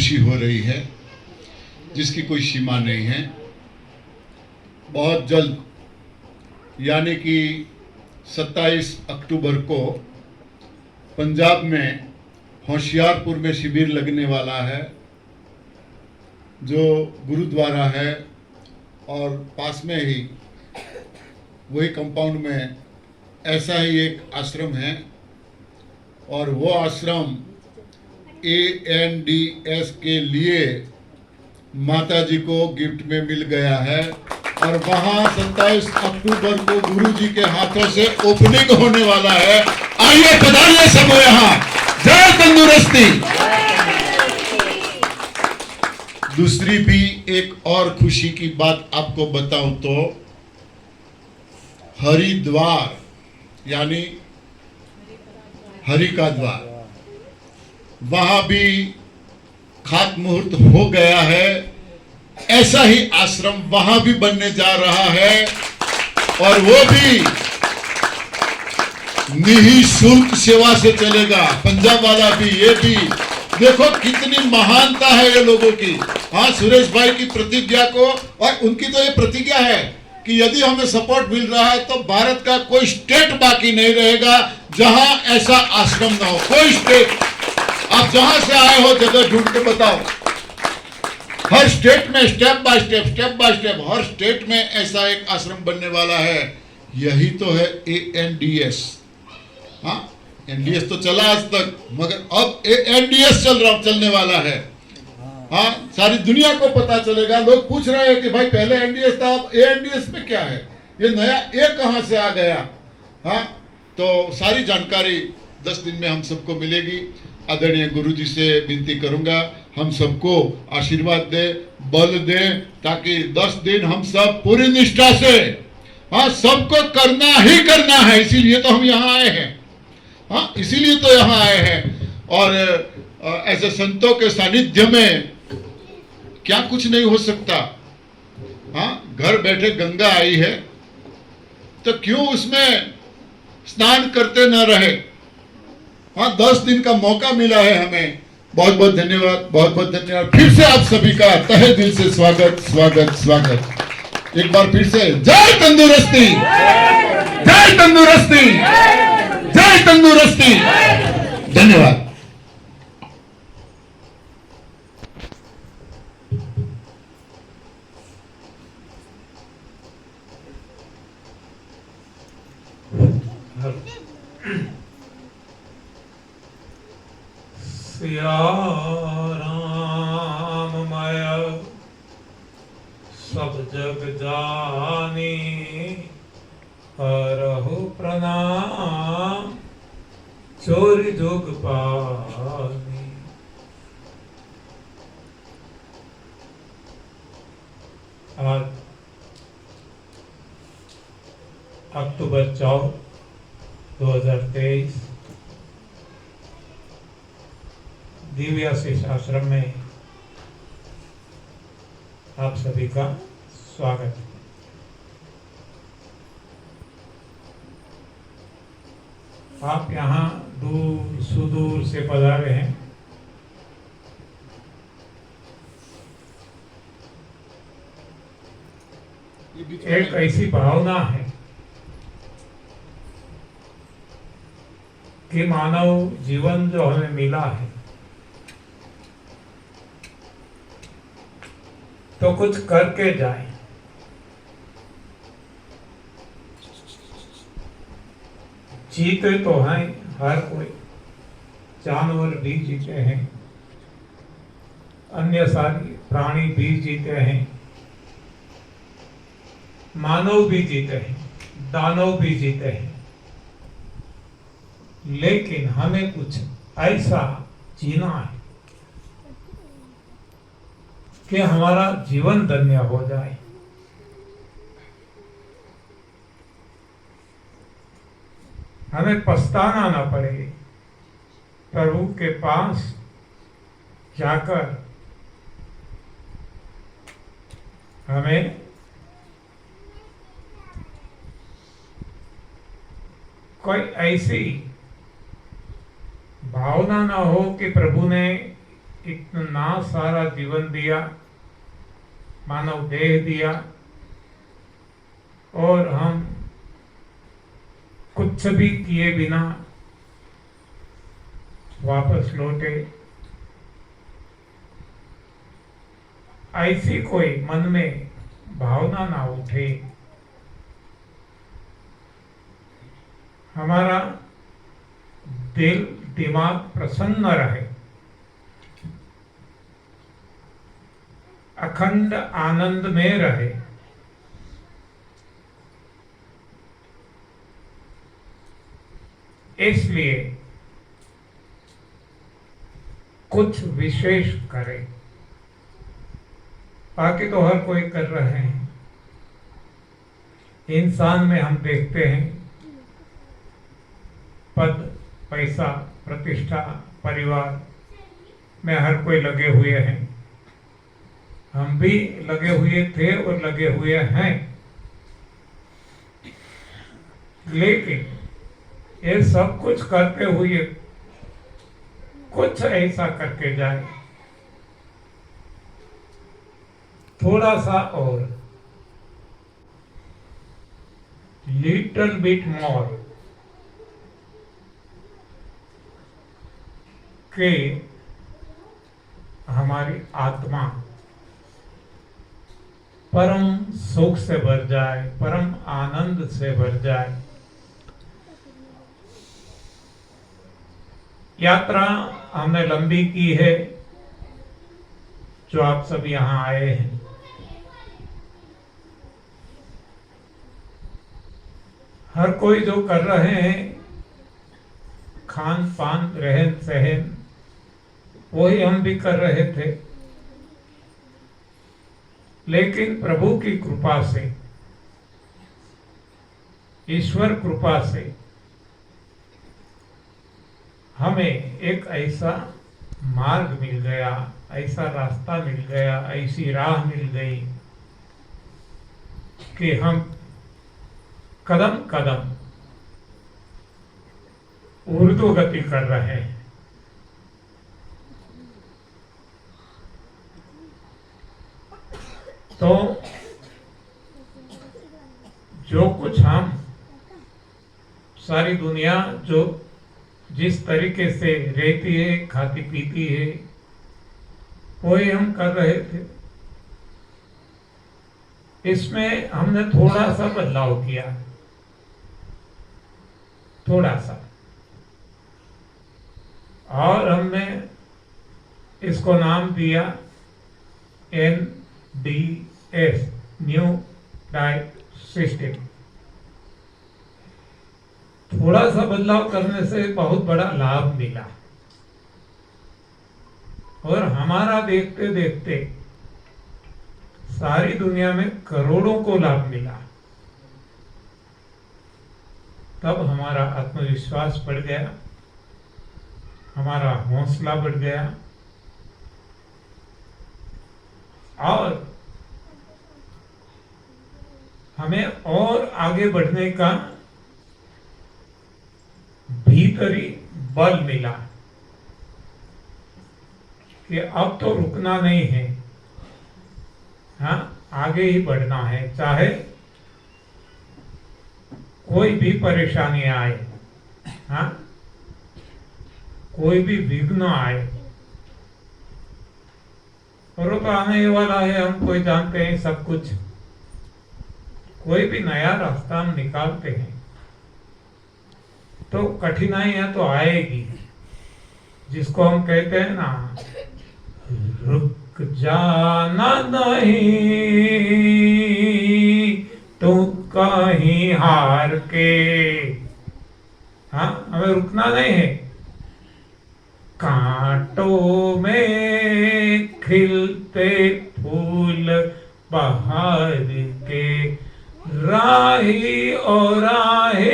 खुशी हो रही है जिसकी कोई सीमा नहीं है। बहुत जल्द यानी कि 27 अक्टूबर को पंजाब में होशियारपुर में शिविर लगने वाला है, जो गुरुद्वारा है और पास में ही वही कंपाउंड में ऐसा ही एक आश्रम है और वो आश्रम ANDS के लिए माता जी को गिफ्ट में मिल गया है और वहां 27 अक्टूबर को गुरु जी के हाथों से ओपनिंग होने वाला है। आइए पधारिए सब यहाँ। जय तंदुरुस्ती। दूसरी भी एक और खुशी की बात आपको बताऊं तो हरिद्वार यानी हरि का द्वार, वहां भी खात मुहूर्त हो गया है। ऐसा ही आश्रम वहां भी बनने जा रहा है और वो भी निःशुल्क सेवा से चलेगा। पंजाब वाला भी, ये भी देखो कितनी महानता है ये लोगों की। हाँ, सुरेश भाई की प्रतिज्ञा को, और उनकी तो ये प्रतिज्ञा है कि यदि हमें सपोर्ट मिल रहा है तो भारत का कोई स्टेट बाकी नहीं रहेगा जहां ऐसा आश्रम ना हो। कोई स्टेट, आप जहां से आए हो जगह ढूंढ के बताओ। हर स्टेट में step by step her state में ऐसा एक आश्रम बनने वाला है। यही तो है ANDS। हाँ, NDS तो चला आज तक, मगर अब ANDS चलने वाला है। हाँ, सारी दुनिया को पता चलेगा। लोग पूछ रहे हैं कि भाई पहले NDS था, अब ANDS में क्या है, ये नया A कहां से आ गया। हाँ, तो सारी जानकारी 10 दिन में हम सबको मिलेगी। आदरणीय गुरु जी से विनती करूंगा हम सबको आशीर्वाद दे, बल दे, ताकि 10 दिन हम सब पूरी निष्ठा से, हाँ, सबको करना ही करना है। इसीलिए तो हम यहाँ आए हैं। हाँ, इसीलिए तो यहाँ आए हैं। और ऐसे संतों के सानिध्य में क्या कुछ नहीं हो सकता। हाँ, घर बैठे गंगा आई है तो क्यों उसमें स्नान करते न रहे। हाँ, 10 दिन का मौका मिला है हमें। बहुत बहुत धन्यवाद, बहुत बहुत धन्यवाद। फिर से आप सभी का तहे दिल से स्वागत स्वागत स्वागत। एक बार फिर से जय तंदुरुस्ती, जय तंदुरुस्ती, जय तंदुरुस्ती। धन्यवाद। सिया राममय सब जग जानी, हरहु प्रणाम चोरी जोग पानी। आज अक्टूबर 4, 2023 दिव्य आशीष आश्रम में आप सभी का स्वागत है। आप यहाँ दूर सुदूर से पधारे हैं। एक ऐसी भावना है कि मानव जीवन जो हमें मिला है तो कुछ करके जाए। जीते तो हैं हर कोई, जानवर भी जीते हैं, अन्य सारी प्राणी भी जीते हैं, मानव भी जीते हैं, दानव भी जीते हैं। लेकिन हमें कुछ ऐसा जीना है कि हमारा जीवन धन्य हो जाए। हमें पछताना ना पड़े। प्रभु के पास जाकर हमें कोई ऐसी भावना ना हो कि प्रभु ने इतना सारा जीवन दिया, मानव देह दिया, और हम कुछ भी किए बिना वापस लौटे। ऐसी कोई मन में भावना ना उठे, हमारा दिल दिमाग प्रसन्न रहे, अखंड आनंद में रहे। इसलिए कुछ विशेष करें, बाकी तो हर कोई कर रहे हैं। इंसान में हम देखते हैं पद, पैसा, प्रतिष्ठा, परिवार में हर कोई लगे हुए हैं। हम भी लगे हुए थे और लगे हुए हैं, लेकिन ये सब कुछ करते हुए कुछ ऐसा करके जाए, थोड़ा सा और, लिटिल बिट मोर, के हमारी आत्मा परम सुख से भर जाए, परम आनंद से भर जाए। यात्रा हमने लंबी की है, जो आप सब यहाँ आए हैं। हर कोई जो कर रहे हैं, खान पान, रहन सहन, वही हम भी कर रहे थे। लेकिन प्रभु की कृपा से, ईश्वर कृपा से हमें एक ऐसा मार्ग मिल गया, ऐसा रास्ता मिल गया, ऐसी राह मिल गई कि हम कदम कदम ऊर्ध्व गति कर रहे हैं। तो जो कुछ हम, सारी दुनिया जो जिस तरीके से रहती है, खाती पीती है, वही हम कर रहे थे। इसमें हमने थोड़ा सा बदलाव किया, थोड़ा सा, और हमने इसको नाम दिया NDS, न्यू डाइट सिस्टम। थोड़ा सा बदलाव करने से बहुत बड़ा लाभ मिला, और हमारा देखते देखते सारी दुनिया में करोड़ों को लाभ मिला। तब हमारा आत्मविश्वास बढ़ गया, हमारा हौसला बढ़ गया, और हमें और आगे बढ़ने का भीतरी बल मिला कि अब तो रुकना नहीं है, हाँ, आगे ही बढ़ना है, चाहे कोई भी परेशानी आए, हाँ, कोई भी विघ्न आए, और वो तो आने वाला है, हम कोई जानते हैं सब कुछ। कोई भी नया रास्ता हम निकालते हैं तो कठिनाइयां तो आएगी, जिसको हम कहते हैं ना, रुक जाना नहीं तू कहीं हार के, हाँ, हमें रुकना नहीं है। कांटों में खिलते फूल बहार के, राही और राही,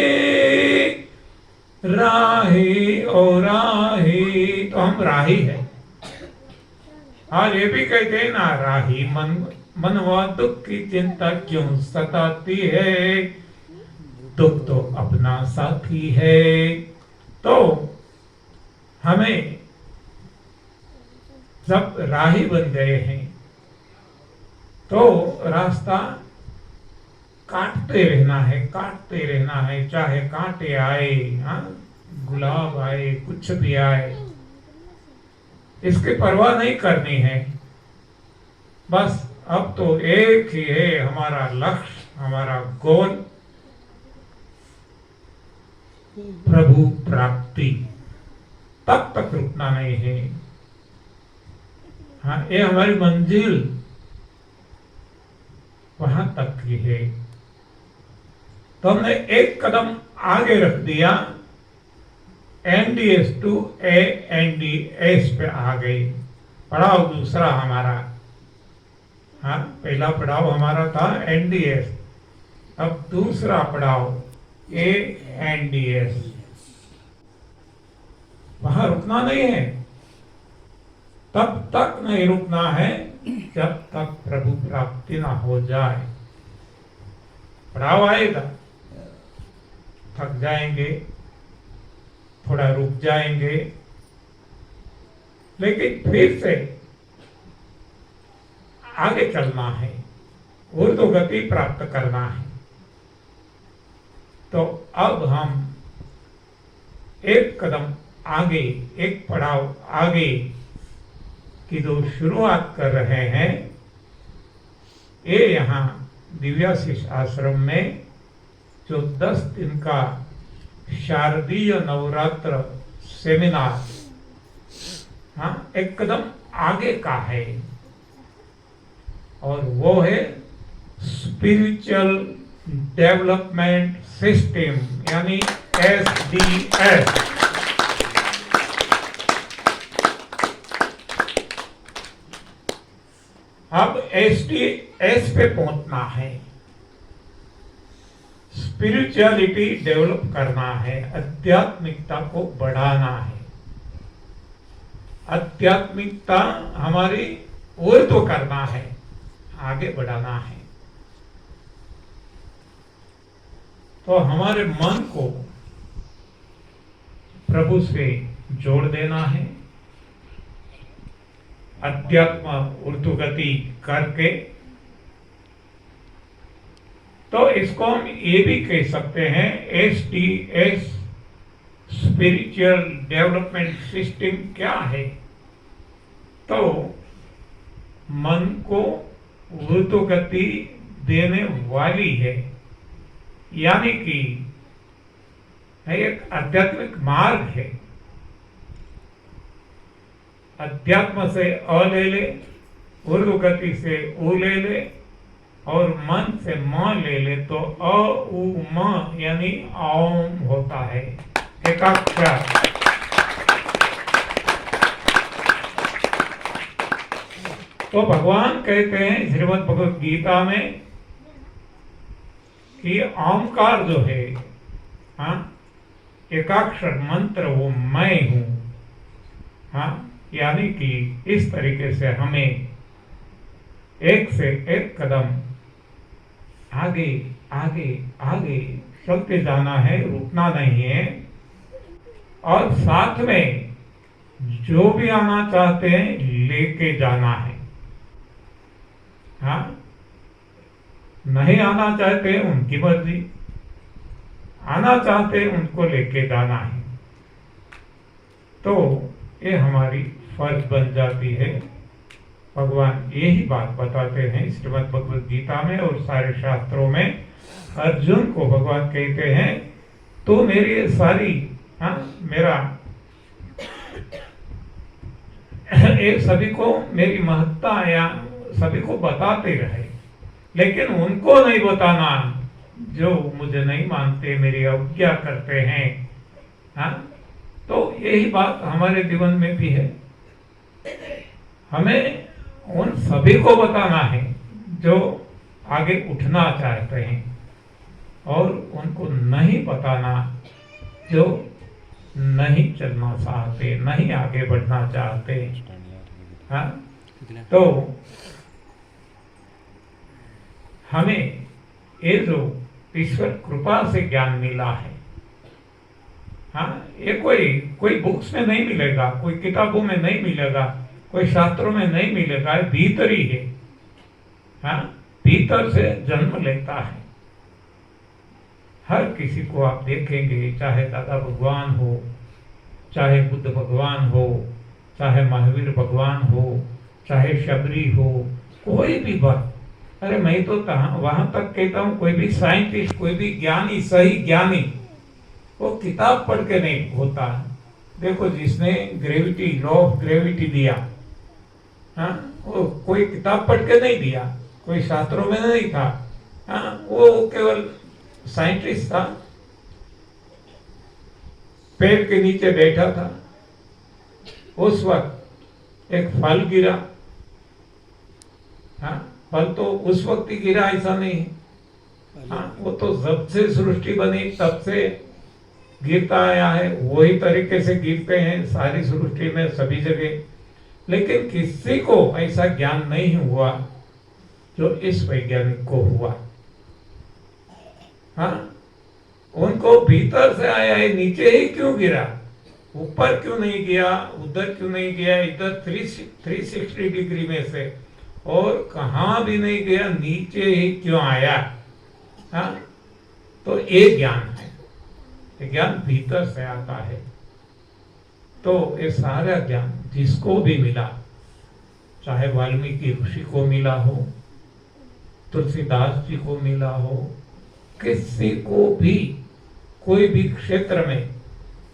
राही और राही, तो हम राही है। और ये भी कहते हैं ना, राही मनवा दुख की चिंता क्यों सताती है, दुख तो अपना साथी है। तो हमें जब राही बन गए हैं तो रास्ता काटते रहना है, चाहे कांटे आए, हाँ, गुलाब आए, कुछ भी आए, इसकी परवाह नहीं करनी है। बस अब तो एक ही है हमारा लक्ष्य, हमारा गोल, प्रभु प्राप्ति। तब तक रुकना नहीं है। हाँ, ये हमारी मंजिल वहां तक की है। तो हमने एक कदम आगे रख दिया, एनडीएस टू एएनडीएस पे आ गई। पड़ाव दूसरा हमारा, हाँ, पहला पड़ाव हमारा था एनडीएस, अब दूसरा पड़ाव एएनडीएस। वहां रुकना नहीं है, तब तक नहीं रुकना है जब तक प्रभु प्राप्ति ना हो जाए। पड़ाव आएगा, थक जाएंगे, थोड़ा रुक जाएंगे, लेकिन फिर से आगे चलना है, ऊर्ध्व गति प्राप्त करना है। तो अब हम एक कदम आगे, एक पड़ाव आगे की जो शुरुआत कर रहे हैं, ये यहाँ दिव्याशीष आश्रम में जो 10 दिन का शारदीय नवरात्र सेमिनार, हाँ, एक कदम आगे का है, और वो है स्पिरिचुअल डेवलपमेंट सिस्टम, यानी SDS। अब SDS पे पहुंचना है, स्पिरिचुअलिटी डेवलप करना है, आध्यात्मिकता को बढ़ाना है। आध्यात्मिकता हमारी ऊर्ध्व करना है, आगे बढ़ाना है। तो हमारे मन को प्रभु से जोड़ देना है, अध्यात्म ऊर्ध्व गति करके। तो इसको हम ये भी कह सकते हैं, SDS स्पिरिचुअल डेवलपमेंट सिस्टम क्या है? तो मन को ऊर्ध्व गति देने वाली है, यानी कि एक आध्यात्मिक मार्ग है। अध्यात्म से अ ले ले, ऊर्ध्व गति से उ ले ले, और मन से म ले ले, तो अ उ म यानी ओम होता है, एकाक्षर। तो भगवान कहते हैं श्रीमद् भगवद गीता में कि ओंकार जो है, हाँ, एकाक्षर मंत्र, वो मैं हूं। हाँ, यानी कि इस तरीके से हमें एक से एक कदम आगे आगे आगे चलते जाना है, रुकना नहीं है। और साथ में जो भी आना चाहते हैं लेके जाना है। हाँ, नहीं आना चाहते उनकी मर्जी, आना चाहते उनको लेके जाना है। तो ये हमारी फर्ज बन जाती है। भगवान यही बात बताते हैं श्रीमद् भगवद गीता में और सारे शास्त्रों में। अर्जुन को भगवान कहते हैं, तो मेरी ये सारी, हाँ, मेरा ये सभी को मेरी महत्ता या सभी को बताते रहे, लेकिन उनको नहीं बताना जो मुझे नहीं मानते, मेरी अवज्ञा करते हैं। हाँ, तो यही बात हमारे जीवन में भी है। हमें उन सभी को बताना है जो आगे उठना चाहते हैं, और उनको नहीं बताना जो नहीं चलना चाहते, नहीं आगे बढ़ना चाहते। हाँ, तो हमें ये जो ईश्वर कृपा से ज्ञान मिला है, हाँ, ये कोई बुक्स में नहीं मिलेगा, कोई किताबों में नहीं मिलेगा, कोई शास्त्रों में नहीं मिलेगा, भीतर ही है। हाँ, भीतर से जन्म लेता है। हर किसी को आप देखेंगे, चाहे दादा भगवान हो, चाहे बुद्ध भगवान हो, चाहे महावीर भगवान हो, चाहे शबरी हो, कोई भी बात, अरे मैं तो वहां तक कहता हूं, कोई भी साइंटिस्ट, कोई भी ज्ञानी, सही ज्ञानी, वो किताब पढ़ के नहीं होता है। देखो, जिसने ग्रेविटी, लॉ ऑफ ग्रेविटी दिया, हाँ, वो कोई किताब पढ़ के नहीं दिया, कोई शास्त्रों में नहीं था। हाँ, वो केवल साइंटिस्ट था, पेड़ के नीचे बैठा था, उस वक्त एक फल गिरा। हाँ, फल तो उस वक्त ही गिरा, ऐसा नहीं है। हाँ, वो तो जब से सृष्टि बनी तब से गिरता आया है, वही तरीके से गिरते हैं सारी सृष्टि में, सभी जगह। लेकिन किसी को ऐसा ज्ञान नहीं हुआ जो इस वैज्ञानिक को हुआ। हाँ, उनको भीतर से आया है, नीचे ही क्यों गिरा, ऊपर क्यों नहीं गया, उधर क्यों नहीं गया, इधर 360 डिग्री में से, और कहां भी नहीं गया, नीचे ही क्यों आया। हाँ, तो ये ज्ञान है, ये ज्ञान भीतर से आता है। तो ये सारा ज्ञान जिसको भी मिला, चाहे वाल्मीकि ऋषि को मिला हो, तुलसीदास जी को मिला हो, किसी को भी, कोई भी क्षेत्र में,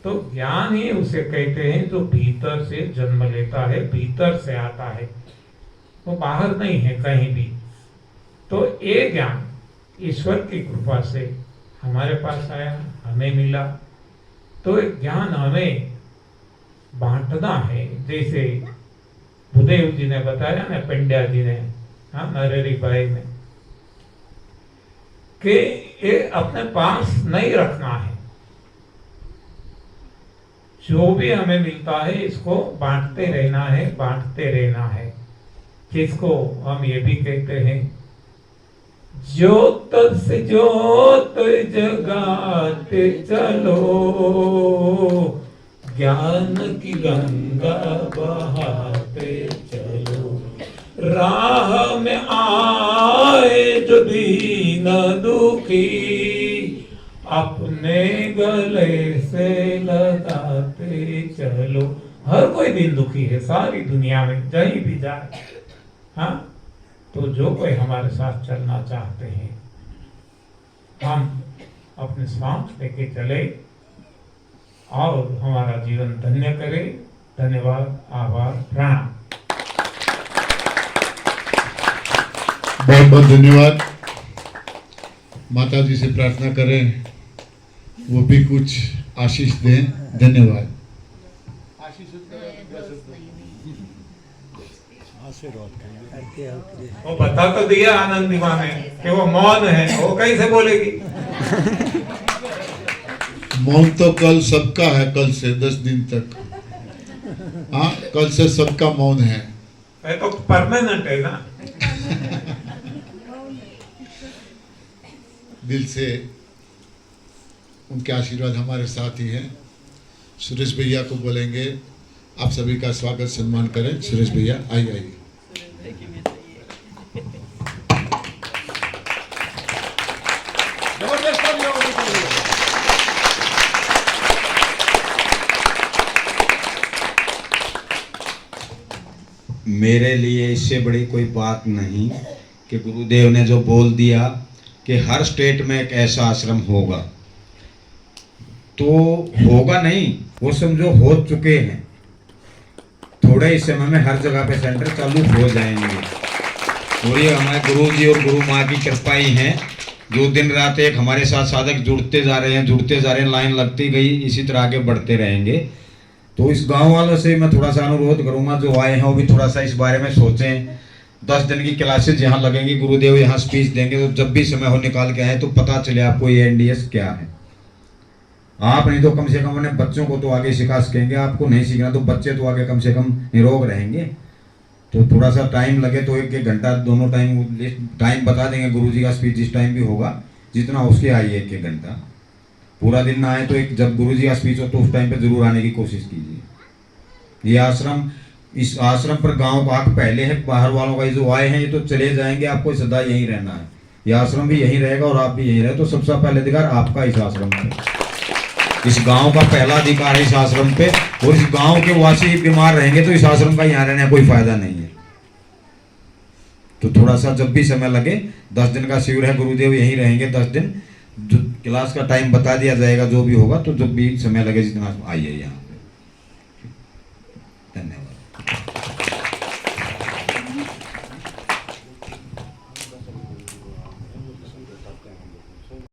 तो ज्ञान ही उसे कहते हैं जो भीतर से जन्म लेता है, भीतर से आता है, वो बाहर नहीं है कहीं भी। तो ये ज्ञान ईश्वर की कृपा से हमारे पास आया, हमें मिला। तो ये ज्ञान हमें बांटना है, जैसे भूदेव जी ने बताया ना, पंड्या जी ने, हाँ, नरहरि भाई ने, कि ये अपने पास नहीं रखना है, जो भी हमें मिलता है इसको बांटते रहना है, बांटते रहना है। जिसको हम ये भी कहते हैं, ज्योत से ज्योत जगाते चलो, ज्ञान की गंगा बहाते चलो, राह में आए जो दीन दुखी, अपने गले से लगाते चलो। हर कोई दिन दुखी है सारी दुनिया में, कहीं भी जाए। हाँ, तो जो कोई हमारे साथ चलना चाहते हैं, हम अपने साथ लेके चले और हमारा जीवन धन्य करे। धन्यवाद, आभार, प्रणाम। बहुत बहुत धन्यवाद। माता जी से प्रार्थना करें वो भी कुछ आशीष दें। धन्यवाद। वो बता तो दिया आनंदिमा ने कि वो मौन है, वो कैसे बोलेगी। मौन तो कल सबका है, कल से 10 दिन तक। हाँ, कल से सबका मौन है, ये तो परमानेंट है ना। दिल से उनके आशीर्वाद हमारे साथ ही हैं। सुरेश भैया को बोलेंगे आप सभी का स्वागत सम्मान करें। सुरेश भैया आइए, आइए। मेरे लिए इससे बड़ी कोई बात नहीं कि गुरुदेव ने जो बोल दिया कि हर स्टेट में एक ऐसा आश्रम होगा, तो होगा नहीं, वो समझो हो चुके हैं। थोड़े ही समय में हर जगह पे सेंटर चालू हो जाएंगे। और ये हमारे गुरु जी और गुरु माँ की कृपा ही है, जो दिन रात एक हमारे साथ साधक जुड़ते जा रहे हैं, लाइन लगती गई, इसी तरह आगे बढ़ते रहेंगे। तो इस गांव वालों से मैं थोड़ा सा अनुरोध करूंगा, जो आए हैं वो भी थोड़ा सा इस बारे में सोचें। 10 दिन की क्लासेज यहाँ लगेंगी, गुरुदेव यहाँ स्पीच देंगे, तो जब भी समय हो निकाल के आए तो पता चले आपको ये एनडीएस क्या है। आप नहीं तो कम से कम अपने बच्चों को तो आगे सिखा सकेंगे, आपको नहीं सीखना तो बच्चे तो आगे कम से कम निरोग रहेंगे। तो थोड़ा सा टाइम लगे तो 1-1 घंटा दोनों टाइम बता देंगे। गुरुजी का स्पीच जिस टाइम भी होगा, जितना उसके आइए 1-1 घंटा। पूरा दिन ना आए तो जब गुरुजी का स्पीच हो तो उस टाइम पे जरूर आने की कोशिश कीजिए। ये आश्रम इस आश्रम पर गांव का हक पहले है, बाहर वालों का ये जो आए हैं ये तो चले जाएंगे, आपको सदा यहीं रहना है, ये आश्रम भी यहीं रहेगा और आप भी यहीं रहे, तो सबसे पहले अधिकार आपका इस आश्रम पे, इस गांव का पहला अधिकार है इस आश्रम पे। और इस गांव के वासी बीमार रहेंगे तो इस आश्रम का यहाँ रहने का कोई फायदा नहीं है। तो थोड़ा सा जब भी समय लगे, 10 दिन का शिविर है, गुरुदेव यहीं रहेंगे 10 दिन, जो क्लास का टाइम बता दिया जाएगा जो भी होगा, तो जब भी समय लगे जितना आइए यहाँ।